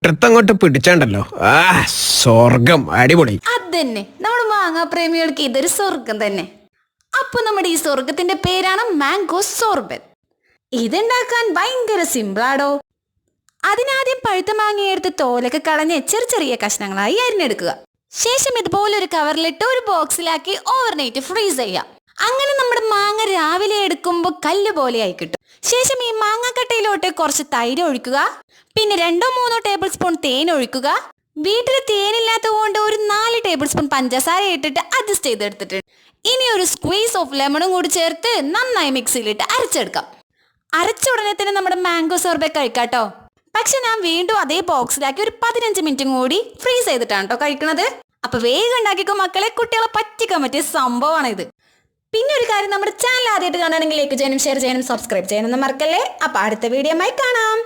അങ്ങോട്ട് പിടിച്ചാണ്ടല്ലോ. ആ സ്വർഗം, അടിപൊളി. അതന്നെ, നമ്മുടെ മാങ്ങാ പ്രേമികൾക്ക് ഇതൊരു സ്വർഗം തന്നെ. അപ്പൊ നമ്മുടെ ഈ സ്വർഗത്തിന്റെ പേരാണ് മാംഗോ സോർബറ്റ്. ഇതുണ്ടാക്കാൻ ഭയങ്കര സിമ്പിളാടോ. അതിനാദ്യം പഴുത്ത മാങ്ങയെടുത്ത് തോലൊക്കെ കളഞ്ഞ് ചെറിയ കഷ്ണങ്ങളായി അരിഞ്ഞെടുക്കുക. ശേഷം ഇതുപോലൊരു കവറിലിട്ട് ഒരു ബോക്സിലാക്കി ഓവർനൈറ്റ് ഫ്രീസ് ചെയ്യാം. അങ്ങനെ നമ്മുടെ മാങ്ങ രാവിലെ എടുക്കുമ്പോൾ കല്ല് പോലെ ആയി കിട്ടും. ശേഷം ഈ മാങ്ങാക്കട്ടയിലോട്ട് കുറച്ച് തൈര് ഒഴിക്കുക. പിന്നെ 2-3 ടേബിൾ സ്പൂൺ തേൻ ഒഴിക്കുക. വീട്ടിൽ തേനില്ലാത്തത് കൊണ്ട് ഒരു 4 ടേബിൾ സ്പൂൺ പഞ്ചസാര ഇട്ടിട്ട് അഡ്ജസ്റ്റ് ചെയ്തെടുത്തിട്ടുണ്ട്. ഇനി ഒരു സ്ക്വീസ് ഓഫ് ലെമണും കൂടി ചേർത്ത് നന്നായി മിക്സിയിലിട്ട് അരച്ചെടുക്കാം. അരച്ച ഉടനെ തന്നെ നമ്മുടെ മാംഗോ സോർബറ്റ് കഴിക്കാട്ടോ. പക്ഷെ ഞാൻ വീണ്ടും അതേ ബോക്സിലാക്കി ഒരു 15 മിനിറ്റും കൂടി ഫ്രീസ് ചെയ്തിട്ടാണ് കേട്ടോ കഴിക്കണത്. അപ്പൊ വേഗം ഉണ്ടാക്കിക്കോ മക്കളെ, കുട്ടികളെ പറ്റിക്കാൻ പറ്റിയ സംഭവമാണ് ഇത്. പിന്നെ ഒരു കാര്യം, നമ്മുടെ ചാനൽ ആദ്യമായിട്ട് കാണുകയാണെങ്കിൽ ലൈക്ക് ചെയ്യാനും ഷെയർ ചെയ്യാനും സബ്സ്ക്രൈബ് ചെയ്യാനൊന്നും മറക്കല്ലേ. അപ്പൊ അടുത്ത വീഡിയോയുമായി കാണാം.